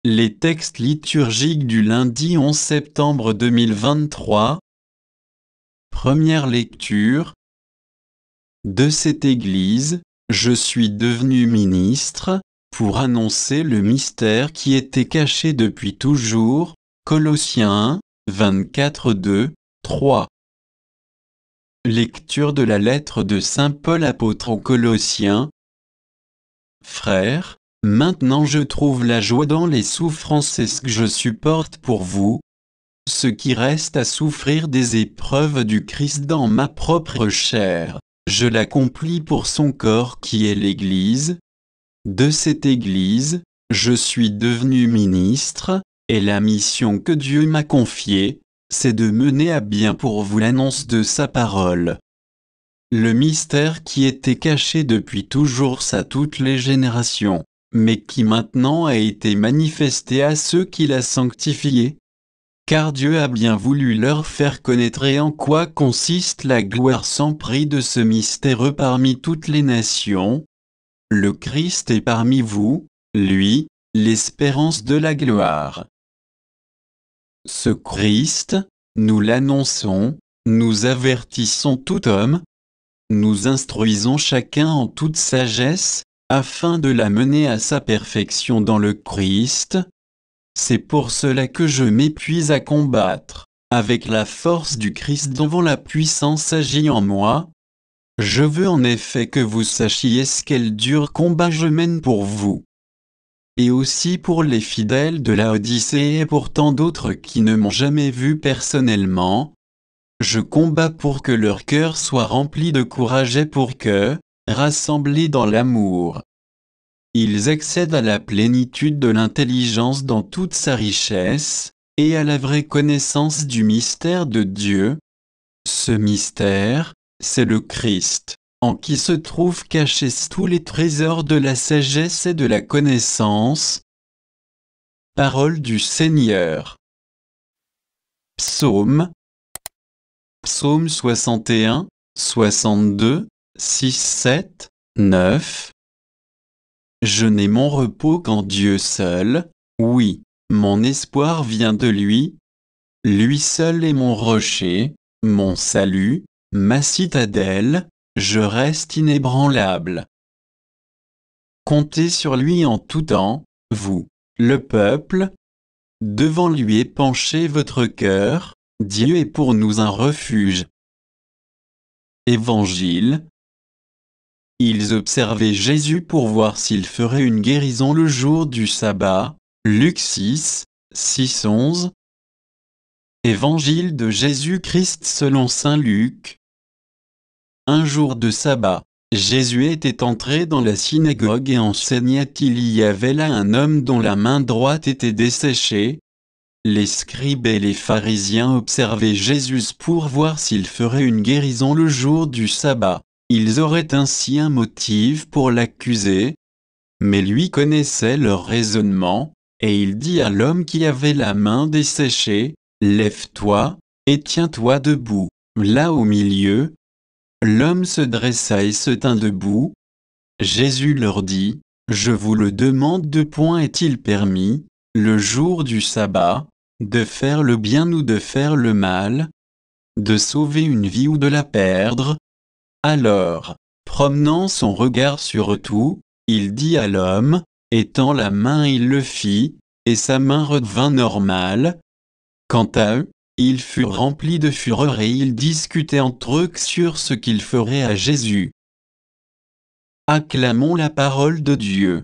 Les textes liturgiques du lundi 11 septembre 2023. Première lecture. De cette Église, je suis devenu ministre, pour annoncer le mystère qui était caché depuis toujours. Colossiens 1, 24 2, 3. Lecture de la lettre de saint Paul apôtre aux Colossiens. Frères, maintenant je trouve la joie dans les souffrances et ce que je supporte pour vous. Ce qui reste à souffrir des épreuves du Christ dans ma propre chair, je l'accomplis pour son corps qui est l'Église. De cette Église, je suis devenu ministre, et la mission que Dieu m'a confiée, c'est de mener à bien pour vous l'annonce de sa parole. Le mystère qui était caché depuis toujours à toutes les générations, mais qui maintenant a été manifesté à ceux qu'il a sanctifiés. Car Dieu a bien voulu leur faire connaître et en quoi consiste la gloire sans prix de ce mystère parmi toutes les nations. Le Christ est parmi vous, lui, l'espérance de la gloire. Ce Christ, nous l'annonçons, nous avertissons tout homme, nous instruisons chacun en toute sagesse, afin de la mener à sa perfection dans le Christ. C'est pour cela que je m'épuise à combattre, avec la force du Christ dont la puissance agit en moi. Je veux en effet que vous sachiez quel dur combat je mène pour vous. Et aussi pour les fidèles de la Odyssée et pour tant d'autres qui ne m'ont jamais vu personnellement. Je combats pour que leur cœur soit rempli de courage et pour que, rassemblés dans l'amour, ils accèdent à la plénitude de l'intelligence dans toute sa richesse, et à la vraie connaissance du mystère de Dieu. Ce mystère, c'est le Christ, en qui se trouvent cachés tous les trésors de la sagesse et de la connaissance. Parole du Seigneur. Psaume 61, 62, 6, 7, 9. Je n'ai mon repos qu'en Dieu seul, oui, mon espoir vient de lui. Lui seul est mon rocher, mon salut, ma citadelle, je reste inébranlable. Comptez sur lui en tout temps, vous, le peuple. Devant lui est penché votre cœur, Dieu est pour nous un refuge. Évangile. Ils observaient Jésus pour voir s'il ferait une guérison le jour du sabbat. Luc 6, 6, 11. Évangile de Jésus-Christ selon saint Luc. Un jour de sabbat, Jésus était entré dans la synagogue et enseignait. Il y avait là un homme dont la main droite était desséchée. Les scribes et les pharisiens observaient Jésus pour voir s'il ferait une guérison le jour du sabbat. Ils auraient ainsi un motif pour l'accuser. Mais lui connaissait leur raisonnement, et il dit à l'homme qui avait la main desséchée, « Lève-toi, et tiens-toi debout. » Là au milieu, l'homme se dressa et se tint debout. Jésus leur dit, « Je vous le demande, de point est-il permis, le jour du sabbat, de faire le bien ou de faire le mal, de sauver une vie ou de la perdre ?» Alors, promenant son regard sur tout, il dit à l'homme, étends la main. Il le fit, et sa main redevint normale. Quant à eux, ils furent remplis de fureur et ils discutaient entre eux sur ce qu'ils feraient à Jésus. Acclamons la parole de Dieu.